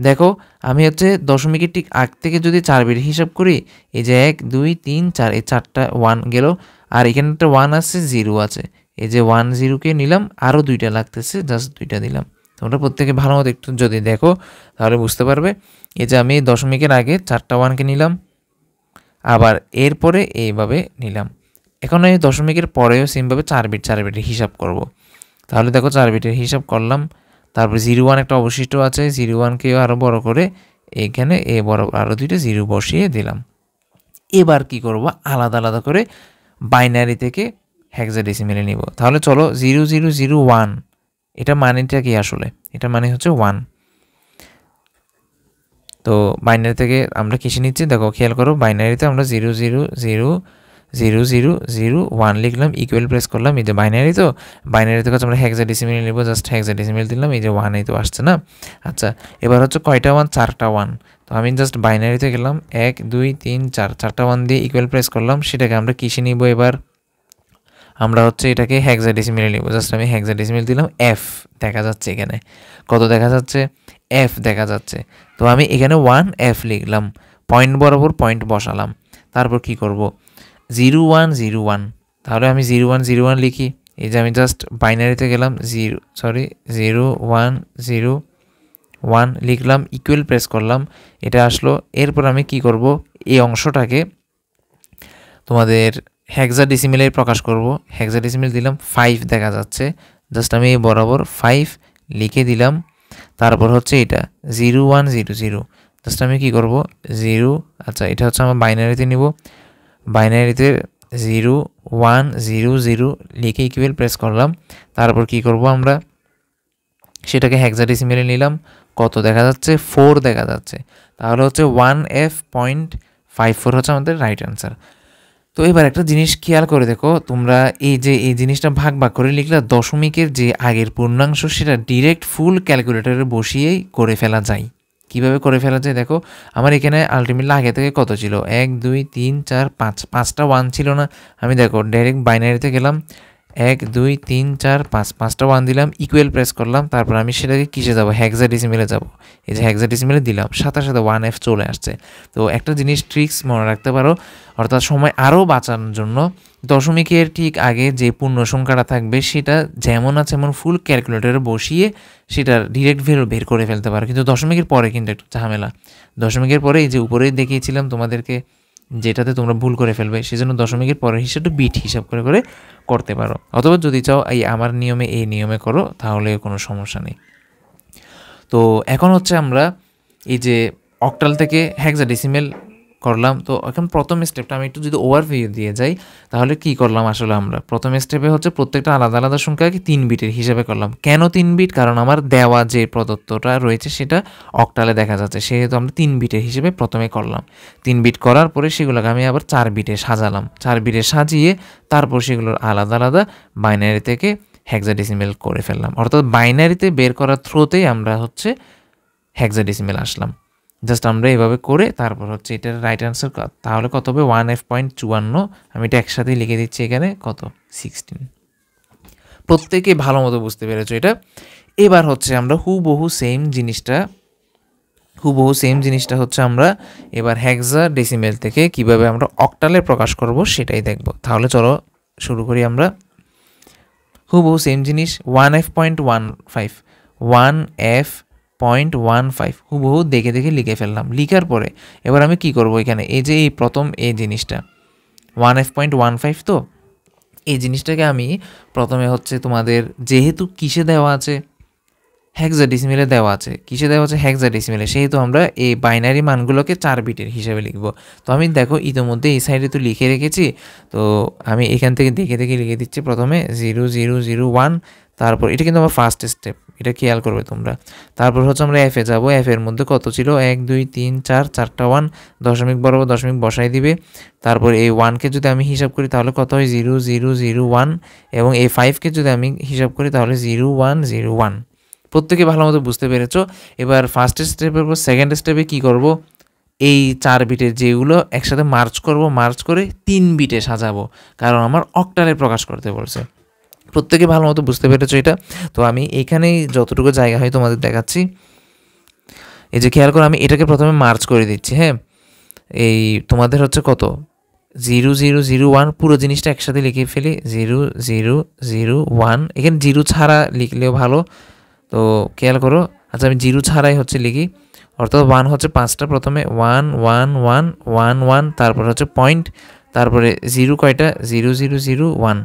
দেখো আমি হচ্ছে দশমিকের ঠিক আগ থেকে যদি 4 বিটের হিসাব করি, এই যে 1 2 3 4, এই 4টা 1 গেল, আর এখানে একটা 1 আছে 0 আছে, এই যে 1 0কে নিলাম, আরও 2টা লাগতেছে, জাস্ট 2টা দিলাম। তোমরা প্রত্যেকে ভালো মতো একটু যদি দেখো তাহলে বুঝতে পারবে। এই যে আমি দশমিকের আগে 4টা 1কে নিলাম, আবার এরপরে এইভাবে নিলাম। এখন এই দশমিকের পরেও সেমভাবে 4 বিটের হিসাব করব। তাহলে দেখো 4 বিটের হিসাব করলাম, তারপরে 0 1 একটা অবশিষ্ট আছে, 0 1কেও আরও বড় করে এখানে এ বড় আরও 2টা 0 বসিয়ে দিলাম। এবার কি করব, আলাদা আলাদা করে বাইনারি থেকে হেক্সাডেসিমেলে নিব। তাহলে চলো 0 0 0 1, এটা মানেটা কি আসলে, এটা মানে হচ্ছে 1। তো বাইনারি থেকে আমরা কিসে নিচ্ছি দেখো খেয়াল করো, বাইনারিতে আমরা 0 0 0 0 0 0 1 লিখলাম, ইকুয়াল প্রেস করলাম, এই যে বাইনারি, তো বাইনারি থেকে আমরা হেক্সাডেসিমেল নিব, জাস্ট হেক্সাডেসিমেল দিলাম, এই যে 1 এই তো আসছে না। আচ্ছা এবার হচ্ছে কয়টা 1, 4টা 1। তো আমি জাস্ট বাইনারিতে গেলাম, 1 2 3 4, 4টা 1 দিয়ে ইকুয়াল প্রেস করলাম, সেটাকে আমরা কিসে নিব, এবার আমরা হচ্ছে এটাকে হেক্সাডেসিমেলে নিব, জাস্ট আমি হেক্সাডেসিমেল দিলাম, এফ দেখা যাচ্ছে এখানে, কত দেখা যাচ্ছে, এফ দেখা যাচ্ছে। তো আমি এখানে 1 এফ লিখলাম, পয়েন্ট বরাবর পয়েন্ট বসালাম। তারপর কি করব, 0 1 0 1, তাহলে আমি 0 1 0 1 লিখি। এই যে আমি জাস্ট বাইনারিতে গেলাম, 0 1 0 1 লিখলাম, ইকুয়াল প্রেস করলাম, এটা আসলো। এরপর আমি কি করব, এই অংশটাকে তোমাদের হেক্সাডেসিমেলে প্রকাশ করব। হেক্সাডেসিমেল দিলাম, 5 দেখা যাচ্ছে, জাস্ট আমি বরাবর 5 লিখে দিলাম। তারপর হচ্ছে এটা 0 1 0 0, জাস্ট আমি কি করব 0, আচ্ছা এটা হচ্ছে আমার বাইনারিতে নিব, বাইনারিতে 0 1 0 0 লিখে ইকুয়াল প্রেস করলাম। তারপর কি করব, আমরা সেটাকে হেক্সাডেসিমেলে নিলাম, কত দেখা যাচ্ছে, 4 দেখা যাচ্ছে। তাহলে হচ্ছে 1F.54 হচ্ছে আমাদের রাইট অ্যান্সার। তো এবার একটা জিনিস খেয়াল করে দেখো তোমরা, এই যে এই জিনিসটা ভাগ ভাগ করে লিখলে দশমিকের যে আগের পূর্ণাংশ সেটা ডিরেক্ট ফুল ক্যালকুলেটরে বসিয়েই করে ফেলা যায়। কিভাবে করে ফেলা যায় দেখো, আমার এখানে আলটিমেটলি আগে থেকে কত ছিল, 1 2 3 4 5, 5টা 1 ছিল না। আমি দেখো ডাইরেক্ট বাইনারিতে গেলাম, 1 2 3 4 5, 5টা 1 দিলাম, ইকুয়াল প্রেস করলাম, তারপর আমি সেটাকে কিসে যাব, হেক্সাডেসিমেলে যাব। এই যে হেক্সাডেসিমেলে দিলাম, সাথে সাথে 1F চলে আসছে। তো একটা জিনিস ট্রিক্স মনে রাখতে পারো, অর্থাৎ সময় আরও বাঁচানোর জন্য দশমিকের ঠিক আগে যে পূর্ণ সংখ্যাটা থাকবে সেটা যেমন আছে এমন ফুল ক্যালকুলেটরে বসিয়ে সেটা ডিরেক্ট বের করে ফেলতে পারো। কিন্তু দশমিকের পরে কিন্তু একটু ঝামেলা, দশমিকের পরে এই যে উপরেই দেখিয়েছিলাম তোমাদেরকে যেটাতে তোমরা ভুল করে ফেলবে, সেজন্য দশমিকের পরের হিসাবটা বিট হিসাব করে করে করতে পারো, অথবা যদি চাও এই আমার নিয়মে এই নিয়মে করো তাহলে কোনো সমস্যা নেই। তো এখন হচ্ছে আমরা এই যে অক্টাল থেকে হেক্সাডেসিমেল করলাম। তো এখন প্রথম স্টেপটা আমি একটু যদি ওভারভিউ দিয়ে যাই তাহলে কি করলাম আসলে, আমরা প্রথম স্টেপে হচ্ছে প্রত্যেকটা আলাদা আলাদা সংখ্যাকে 3 বিটের হিসাবে করলাম। কেন 3 বিট, কারণ আমার দেওয়া যে প্রদত্তটা রয়েছে সেটা অক্টালে দেখা যাচ্ছে, সেহেতু আমরা 3 বিটের হিসেবে প্রথমে করলাম। 3 বিট করার পরে সেগুলোকে আমি আবার 4 বিটে সাজালাম, 4 বিটে সাজিয়ে তারপর সেগুলোর আলাদা আলাদা বাইনারি থেকে হেক্সাডেসিমেল করে ফেললাম। অর্থাৎ বাইনারিতে বের করার থ্রুতেই আমরা হচ্ছে হেক্সাডেসিমেল আসলাম। জাস্ট আমরা এভাবে করে তারপর হচ্ছে এটার রাইট অ্যান্সার তাহলে কত হবে, 1F.54। আমি এটা একসাথেই লিখে দিচ্ছি এখানে, কত 16। প্রত্যেকে ভালো মতো বুঝতে পেরেছো এটা। এবার হচ্ছে আমরা হুবহু সেম জিনিসটা হচ্ছে আমরা এবার হেক্সাডেসিমেল থেকে কিভাবে আমরা অক্টালে প্রকাশ করব সেটাই দেখব। তাহলে চলো শুরু করি আমরা। হুবহু সেম জিনিস, 1F.15, 1F.15 হুবহু দেখে দেখে লিখে ফেললাম। লিখার পরে এবার আমি কি করব, এখানে এই যে এই প্রথম এই জিনিসটা 1F.15, তো এই জিনিসটাকে আমি প্রথমে হচ্ছে তোমাদের যেহেতু কিসে দেওয়া আছে, হেক্সাডেসিমেলে দেওয়া আছে। কিসে দেওয়া আছে? হেক্সাডেসিমেলে। সেহেতু আমরা এই বাইনারি মানগুলোকে 4 বিটের হিসাবে লিখব। তো আমি দেখো ইতিমধ্যে এই সাইডে তো লিখে রেখেছি। তো আমি এখান থেকে দেখে দেখে লিখে দিচ্ছি। প্রথমে 0001, তারপর এটা কিন্তু আমার ফার্স্ট স্টেপ, এটা খেয়াল করবে তোমরা। তারপর হচ্ছে আমরা এফে যাব। এফের মধ্যে কত ছিল? 1 2 3 4, 4টা 1, দশমিক বরাবর দশমিক বসাই দিবে। তারপর এই 1কে যদি আমি হিসাব করি তাহলে কত হয়? 0001, এবং এই 5কে যদি আমি হিসাব করি তাহলে 0101। প্রত্যেকে ভালো মতো বুঝতে পেরেছো। এবার ফার্স্ট স্টেপের পর সেকেন্ড স্টেপে কী করব? এই 4 বিটের যেগুলো একসাথে মার্চ করব, মার্চ করে 3 বিটে সাজাবো, কারণ আমার অক্টালে প্রকাশ করতে বলছে। প্রত্যেকে ভালো মতো বুঝতে পেরেছো এটা। তো আমি এখানেই যতটুকু জায়গা হয় তোমাদের দেখাচ্ছি। এই যে খেয়াল করো, আমি এটাকে প্রথমে মার্চ করে দিচ্ছি। হ্যাঁ, এই তোমাদের হচ্ছে কত? 0001, পুরো জিনিসটা একসাথে লিখে ফেলি। 0001, এখানে 0 ছাড়া লিখলেও ভালো। তো খেয়াল করো, আচ্ছা আমি 0 ছাড়াই হচ্ছে লিখি, অর্থাৎ 1 হচ্ছে 5টা, প্রথমে 1 1 1 1 1, তারপর হচ্ছে পয়েন্ট, তারপরে 0 কয়টা? 0001।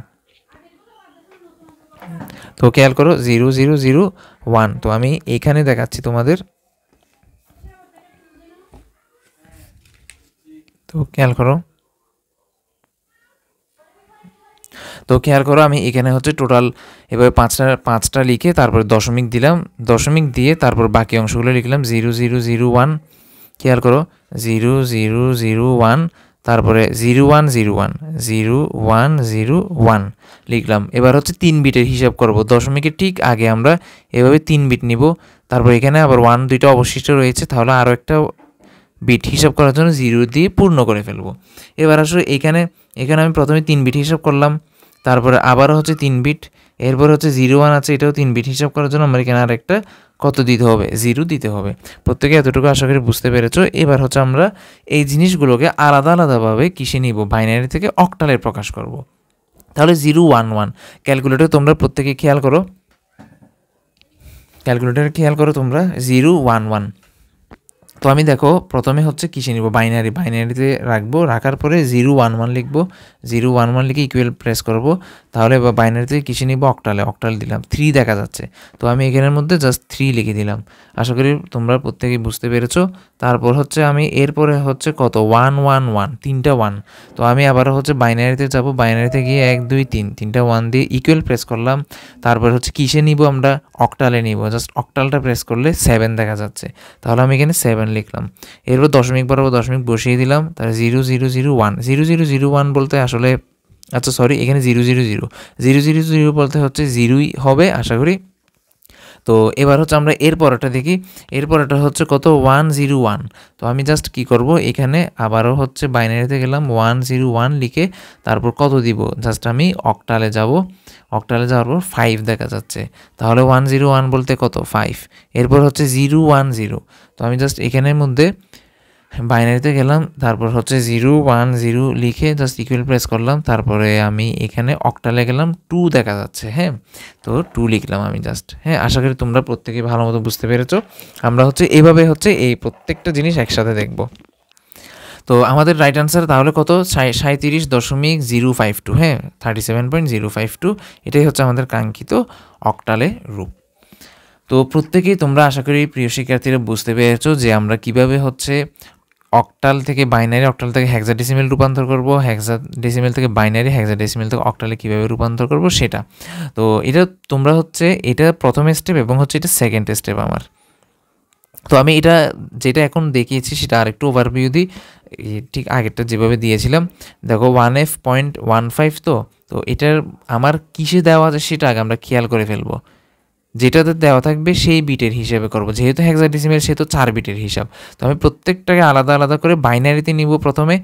তো খেয়াল করো 0001। তো আমি এখানে দেখাচ্ছি তোমাদের। তো খেয়াল করো, আমি এখানে হচ্ছে টোটাল এভাবে পাঁচটা লিখে তারপরে দশমিক দিলাম, দশমিক দিয়ে তারপর বাকি অংশগুলো লিখলাম 0001। খেয়াল করো 0001, তারপরে 0101 লিখলাম। এবার হচ্ছে 3 বিটের হিসাব করব। দশমিকের ঠিক আগে আমরা এভাবে 3 বিট নিব। তারপর এখানে আবার 1 2টা অবশিষ্ট রয়েছে, তাহলে আরও একটা বিট হিসাব করার জন্য 0 দিয়ে পূর্ণ করে ফেলবো। এবার আসলে এখানে আমি প্রথমে 3 বিট হিসাব করলাম, তারপরে আবারও হচ্ছে 3 বিট, এরপর হচ্ছে 01 আছে, এটাও 3 বিট হিসাব করার জন্য আমার এখানে আর একটা কত দিতে হবে? 0 দিতে হবে। প্রত্যেকে এতটুকু আশা করি বুঝতে পেরেছো। এবার হচ্ছে আমরা এই জিনিসগুলোকে আলাদা আলাদাভাবে কিসে নিব? বাইনারি থেকে অক্টালে প্রকাশ করব। তাহলে 011 ক্যালকুলেটর তোমরা প্রত্যেকে খেয়াল করো, তোমরা 011। তো আমি দেখো প্রথমে হচ্ছে কিসে নিব? বাইনারিতে রাখবো, রাখার পরে 011 লিখবো। 011 লিখে ইকুয়াল প্রেস করব। তাহলে বাইনারিতে কিসে নিব? অক্টাল দিলাম। 3 দেখা যাচ্ছে, তো আমি এখানের মধ্যে জাস্ট 3 লিখে দিলাম। আশা করি তোমরা প্রত্যেকেই বুঝতে পেরেছো। তারপর হচ্ছে আমি এরপরে হচ্ছে কত? 111, 3টা 1। তো আমি আবার হচ্ছে বাইনারিতে যাব, বাইনারিতে গিয়ে 1 2 3, 3টা 1 দিয়ে ইকুয়াল প্রেস করলাম। তারপর হচ্ছে কিসে নিব? আমরা অক্টালে নিব। জাস্ট অক্টালটা প্রেস করলে 7 দেখা যাচ্ছে, তাহলে আমি এখানে 7 লিখলাম। এরপর দশমিক বরাবর দশমিক বসিয়ে দিলাম। তাহলে 0001 বলতে আসলে, আচ্ছা সরি, এখানে 000 বলতে হচ্ছে 0ই হবে আশা করি। তো এবার হচ্ছে আমরা এর পরেরটা দেখি। এর পরেরটা হচ্ছে কত? 101। তো আমি জাস্ট কি করব? এখানে আবারও হচ্ছে বাইনারিতে গেলাম, 101 লিখে তারপর কত দিব? জাস্ট আমি অক্টালে যাব। অক্টালে যাওয়ার পর 5 দেখা যাচ্ছে, তাহলে 101 বলতে কত? 5। এরপর হচ্ছে 010। তো আমি জাস্ট এখানের মধ্যে বাইনারিতে গেলাম, তারপর হচ্ছে 010 লিখে জাস্ট ইকুয়াল প্রেস করলাম। তারপরে আমি এখানে অক্টালে গেলাম, 2 দেখা যাচ্ছে। হ্যাঁ, তো 2 লিখলাম আমি জাস্ট। হ্যাঁ, আশা করি তোমরা প্রত্যেকে ভালো মতো বুঝতে পেরেছো। আমরা হচ্ছে এইভাবে হচ্ছে এই প্রত্যেকটা জিনিস একসাথে দেখব। তো আমাদের রাইট আনসার তাহলে কত? 37.052। হ্যাঁ, 37.052, এটাই হচ্ছে আমাদের কাঙ্ক্ষিত অক্টালে রূপ। তো প্রত্যেকেই তোমরা আশা করি প্রিয় শিক্ষার্থীরা বুঝতে পেরেছো যে আমরা কিভাবে হচ্ছে অক্টাল থেকে বাইনারি, অক্টাল থেকে হেক্সাডেসিমেল রূপান্তর করব, হেক্সাডেসিমেল থেকে বাইনারি, হেক্সাডেসিমেল থেকে অক্টালে কীভাবে রূপান্তর করব সেটা। তো এটা তোমরা হচ্ছে এটা প্রথম স্টেপ এবং হচ্ছে এটা সেকেন্ড স্টেপ আমার। তো আমি এটা যেটা এখন দেখিয়েছি সেটা আরেকটু ওভারভিউ দিই, ঠিক আগেরটা যেভাবে দিয়েছিলাম। দেখো 1F.15। তো এটার আমার কিসে দেওয়া আছে সেটা আগে আমরা খেয়াল করে ফেলবো। যেটাতে দেওয়া থাকবে সেই বিটের হিসেবে করব, যেহেতু হেক্সাডেসিমেল সেহেতু 4 বিটের হিসাব। তো আমি প্রত্যেকটাকে আলাদা আলাদা করে বাইনারিতে নিব। প্রথমে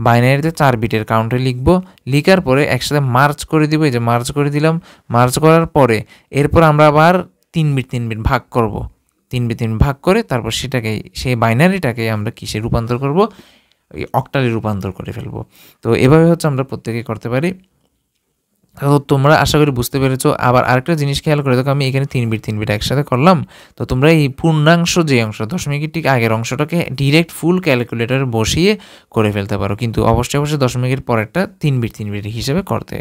বাইনারিতে 4 বিটের কাউন্টে লিখব, লিখার পরে একসাথে মার্চ করে দিব। এই যে মার্চ করে দিলাম। মার্চ করার পরে এরপর আমরা আবার 3 বিট ভাগ করব। 3 বিট ভাগ করে তারপর সেটাকে, সেই বাইনারিটাকে আমরা কিসে রূপান্তর করব? এই অক্টালে রূপান্তর করে ফেলবো। তো এভাবে হচ্ছে আমরা প্রত্যেকেই করতে পারি। তো তোমরা আশা করি বুঝতে পেরেছো। আবার আরেকটা জিনিস খেয়াল করে দেখো, আমি এখানে 3 বিট একসাথে করলাম। তো তোমরা এই পূর্ণাংশ যে অংশ, দশমিকের ঠিক আগের অংশটাকে ডিরেক্ট ফুল ক্যালকুলেটরে বসিয়ে করে ফেলতে পারো, কিন্তু অবশ্যই দশমিকের পরেরটা 3 বিট হিসেবে করতে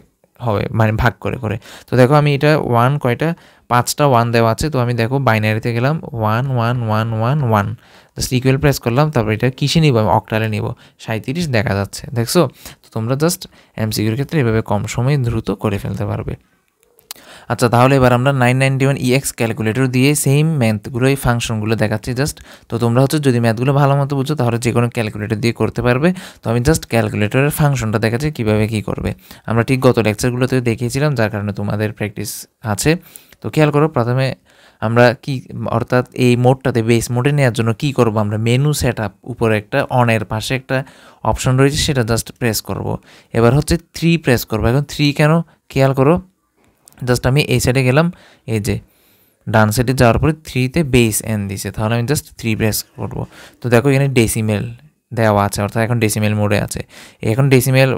হবে, মানে ভাগ করে করে। তো দেখো আমি এটা 1 কয়টা 5টা 1 দেওয়া আছে, তো আমি দেখো বাইনারিতে গেলাম 1 1 1 1 1, জাস্ট ইকুয়াল প্রেস করলাম, তারপর এটা কিসে নিব, আমি অক্টালে নিব, 37 দেখা যাচ্ছে, দেখছো? তো তোমরা জাস্ট এমসিকিউর ক্ষেত্রে এভাবে কম সময়ে দ্রুত করে ফেলতে পারবে। আচ্ছা, তাহলে এবার আমরা 991 ক্যালকুলেটর দিয়ে সেম ম্যাথগুলো, এই ফাংশনগুলো দেখাচ্ছি জাস্ট। তো তোমরা হচ্ছে যদি ম্যাথগুলো ভালো মতো বুঝো তাহলে যে কোনো ক্যালকুলেটর দিয়ে করতে পারবে। তো আমি জাস্ট ক্যালকুলেটরের ফাংশনটা দেখাচ্ছি কীভাবে কী করবে। আমরা ঠিক গত লেকচারগুলোতে দেখিয়েছিলাম, যার কারণে তোমাদের প্র্যাকটিস আছে। তো খেয়াল করো, প্রথমে আমরা কি, অর্থাৎ এই মোডটাতে বেস মোডে নেওয়ার জন্য কি করব, আমরা মেনু সেট আপ উপরে একটা অনের পাশে একটা অপশন রয়েছে, সেটা জাস্ট প্রেস করব। এবার হচ্ছে 3 প্রেস করবো। এখন 3 কেন, খেয়াল করো, জাস্ট আমি এই সাইডে গেলাম, এই যে ডান সাইডে যাওয়ার পরে 3তে বেস এন দিছে, তাহলে আমি জাস্ট 3 প্রেস করব। তো দেখো এখানে ডেসিমেল দেওয়া আছে, অর্থাৎ এখন ডেসিমেল মোডে আছে। এখন ডেসিমেল,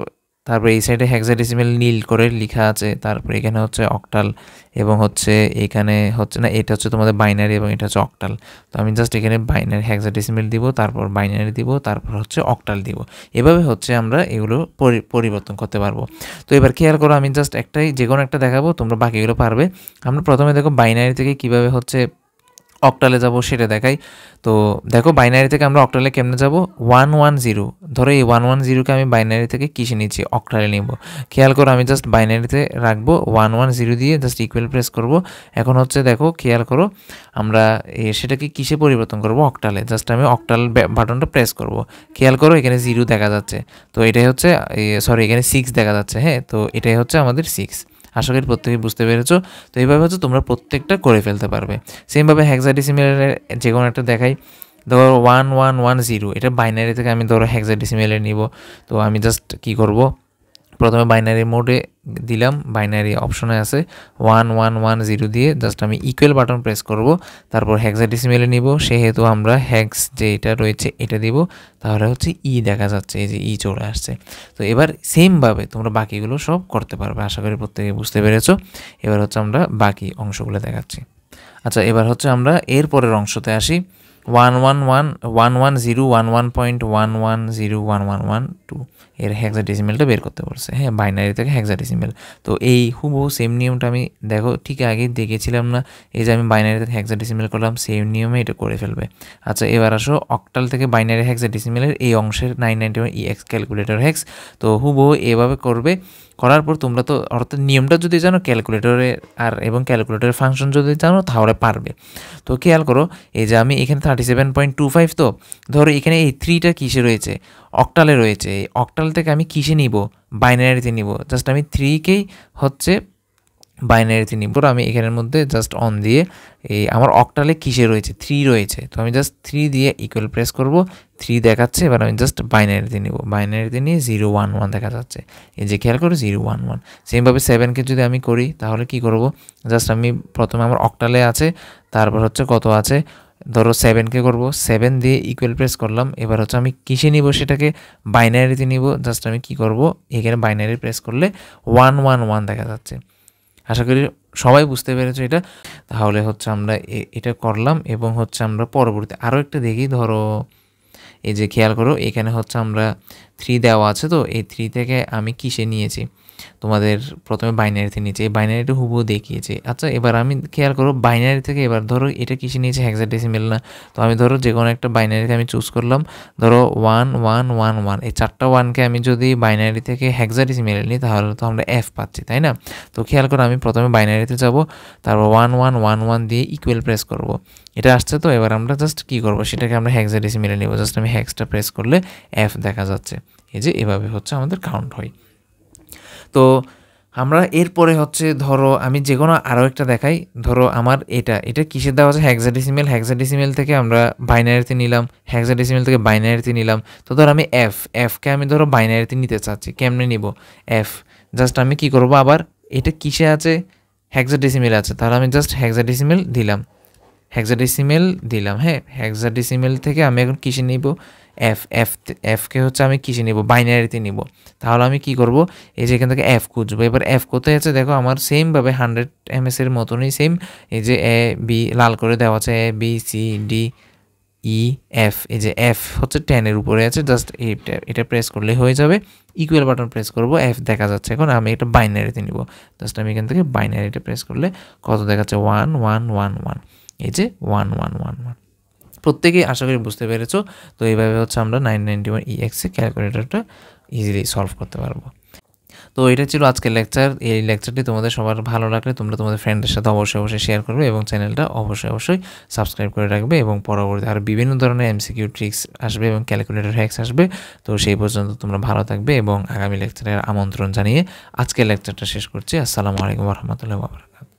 তারপরে এই সাইডে হেক্সাডেসিমেল নীল করে লেখা আছে, তারপরে এখানে হচ্ছে অক্টাল, এবং হচ্ছে এখানে হচ্ছে না, এটা হচ্ছে তোমাদের বাইনারি এবং এটা হচ্ছে অক্টাল। তো আমি জাস্ট এখানে বাইনারি হেক্সাডেসিমেল দিব, তারপর বাইনারি দিব, তারপর হচ্ছে অক্টাল দিব। এভাবে হচ্ছে আমরা এগুলো পরিবর্তন করতে পারবো। তো এবার খেয়াল করো, আমি জাস্ট একটাই, যে কোনো একটা দেখাবো, তোমরা বাকিগুলো পারবে। আমরা প্রথমে দেখো বাইনারি থেকে কীভাবে হচ্ছে অক্টালে যাব সেটা দেখাই। তো দেখো বাইনারি থেকে আমরা অক্টালে কেমনে যাব, 110, ধরো এই 110কে আমি বাইনারি থেকে কিসে নিচ্ছি, অক্টালে নিব। খেয়াল করো, আমি জাস্ট বাইনারিতে রাখবো, 110 দিয়ে জাস্ট ইকুয়াল প্রেস করব। এখন হচ্ছে দেখো খেয়াল করো, আমরা সেটাকে কিসে পরিবর্তন করব, অক্টালে। জাস্ট আমি অক্টাল বাটনটা প্রেস করব। খেয়াল করো এখানে 0 দেখা যাচ্ছে, তো এটাই হচ্ছে, সরি এখানে 6 দেখা যাচ্ছে, হ্যাঁ, তো এটাই হচ্ছে আমাদের 6। আশা করি প্রত্যেকে বুঝতে পেরেছো। তো এইভাবে হচ্ছে তোমরা প্রত্যেকটা করে ফেলতে পারবে। সেমভাবে হেক্সাডেসিমেলের যে কোনো একটা দেখাই, ধরো 1110, এটা বাইনারি থেকে আমি ধরো হেক্সাডেসিমেলে নিব। তো আমি জাস্ট কি করব, প্রথমে বাইনারি মোডে দিলাম, বাইনারি অপশনে আছে 1110 দিয়ে জাস্ট আমি ইকুয়াল বাটন প্রেস করব, তারপর হেক্সাডেসিমেলে নিব, সেহেতু আমরা হেক্স যে এটা রয়েছে এটা দিব, তাহলে হচ্ছে দেখা যাচ্ছে, এই যে চলে আসছে। তো এবার সেমভাবে তোমরা বাকিগুলো সব করতে পারবে। আশা করি প্রত্যেকে বুঝতে পেরেছো। এবার হচ্ছে আমরা বাকি অংশগুলো দেখাচ্ছি। আচ্ছা, এবার হচ্ছে আমরা এর পরের অংশতে আসি। 111 110 11.110 1112 এর হেক্সাডেসিমেলটা বের করতে বলছে, হ্যাঁ, বাইনারি থেকে হেক্সাডেসিমেল। তো এই হুবহু সেম নিয়মটা আমি দেখো ঠিক আগে দেখেছিলাম না, এই যে আমি বাইনারি থেকে হেক্সাডেসিমেল করলাম, সেম নিয়মে এটা করে ফেলবে। আচ্ছা, এবার আসো অক্টাল থেকে বাইনারি হেক্সাডেসিমেলের এই অংশের 991 ক্যালকুলেটর হেক্স। তো হুবহু এভাবে করবে। করার পর তোমরা তো, অর্থাৎ নিয়মটা যদি জানো ক্যালকুলেটরে আর এবং ক্যালকুলেটরের ফাংশন যদি জানো তাহলে পারবে। তো খেয়াল করো, এই যে আমি এখানে 37.25, তো ধরো এখানে এই 3টা কিসে রয়েছে, অক্টালে রয়েছে। এই অক্টাল থেকে আমি কিসে নিব, বাইনারিতে নিব। জাস্ট আমি 3কেই হচ্ছে বাইনারিতে নিব। আমি এখানের মধ্যে জাস্ট অন দিয়ে, এই আমার অক্টালে কিসে রয়েছে, 3 রয়েছে, তো আমি জাস্ট 3 দিয়ে ইকুয়াল প্রেস করব, 3 দেখাচ্ছে। এবার আমি জাস্ট বাইনারিতে নিব, বাইনারিতে নিয়ে 011 দেখা যাচ্ছে, এই যে খেয়াল করো 011। সেমভাবে 7কে যদি আমি করি তাহলে কি করব, জাস্ট আমি প্রথমে আমার অক্টালে আছে, তারপর হচ্ছে কত আছে, ধরো 7কে করব, 7 দিয়ে ইকুয়াল প্রেস করলাম। এবার হচ্ছে আমি কিসে নিব, সেটাকে বাইনারিতে নিব। জাস্ট আমি কি করব, এখানে বাইনারি প্রেস করলে 111 দেখা যাচ্ছে। আশা করি সবাই বুঝতে পেরেছো এটা। তাহলে হচ্ছে আমরা এটা করলাম, এবং হচ্ছে আমরা পরবর্তী আরও একটা দেখি। ধরো এই যে খেয়াল করো, এখানে হচ্ছে আমরা 3 দেওয়া আছে, তো এই 3 থেকে আমি কিসে নিয়েছি, তোমাদের প্রথমে বাইনারিতে নিয়েছি, এই বাইনারিটা হুবহু দেখিয়েছি। আচ্ছা, এবার আমি খেয়াল করো বাইনারি থেকে, এবার ধরো এটা কিসে নিয়েছে, হেক্সাডেসিমেল না, তো আমি ধরো যে কোনো একটা বাইনারিতে আমি চুজ করলাম, ধরো 1111, এই 4টা 1কে আমি যদি বাইনারি থেকে হেক্সাডেসিমেলে নিই তাহলে তো আমরা এফ পাচ্ছি, তাই না? তো খেয়াল করো, আমি প্রথমে বাইনারিতে যাব, তারপর 1111 দিয়ে ইকুয়াল প্রেস করব, এটা আসছে। তো এবার আমরা জাস্ট কী করবো, সেটাকে আমরা হেক্সাডেসিমেলে নেব। জাস্ট আমি হেক্সটা প্রেস করলে এফ দেখা যাচ্ছে। এই যে এভাবে হচ্ছে আমাদের কাউন্ট হয়। তো আমরা এরপরে হচ্ছে ধরো আমি যে কোনো আরও একটা দেখাই। ধরো আমার এটা কিসে দেওয়া আছে, হেক্সাডেসিমেল থেকে আমরা বাইনারিতে নিলাম, হেক্সাডেসিমেল থেকে বাইনারিতে নিলাম। তো ধরো আমি এফকে আমি ধরো বাইনারিতে নিতে চাচ্ছি, কেমনে নিব, এফ জাস্ট আমি কি করব, আবার এটা কিসে আছে, হেক্সাডেসিমেল আছে, তাহলে আমি জাস্ট হেক্সাডেসিমেল দিলাম, হ্যাঁ, হেক্সাডেসিমেল থেকে আমি এখন কিসে নিব, এফকে হচ্ছে আমি কিসে নিব, বাইনারিতে নিব। তাহলে আমি কি করব, এই যে এখান থেকে এফ খুঁজবো। এবার এফ কোথায় আছে দেখো, আমার সেমভাবে 100 ms এর মতনই সেম, এই যে এ বি লাল করে দেওয়া আছে, A B C D E F, এই যে এফ হচ্ছে 10 এর উপরে আছে, জাস্ট এটা প্রেস করলে হয়ে যাবে। ইকুয়াল বাটন প্রেস করব, এফ দেখা যাচ্ছে। এখন আমি এটা বাইনারিতে নিব, জাস্ট আমি এখান থেকে বাইনারিটা প্রেস করলে কত দেখাচ্ছে 1 1 1 1, এই যে 1 1 1 1। প্রত্যেকেই আশা করি বুঝতে পেরেছো। তো এইভাবে হচ্ছে আমরা 991EX ক্যালকুলেটরটা ইজিলি সলভ করতে পারবো। তো এটা ছিল আজকের লেকচার। এই লেকচারটি তোমাদের সবার ভালো লাগলে তোমরা তোমাদের ফ্রেন্ডের সাথে অবশ্যই শেয়ার করবে এবং চ্যানেলটা অবশ্যই সাবস্ক্রাইব করে রাখবে, এবং পরবর্তী আরও বিভিন্ন ধরনের এমসিকিউ ট্রিক্স আসবে এবং ক্যালকুলেটর হ্যাক্স আসবে। তো সেই পর্যন্ত তোমরা ভালো থাকবে, এবং আগামী লেকচারের আমন্ত্রণ জানিয়ে আজকের লেকচারটা শেষ করছি। আসসালামু আলাইকুম ওয়া রাহমাতুল্লাহি ওয়া বারাকাতুহু।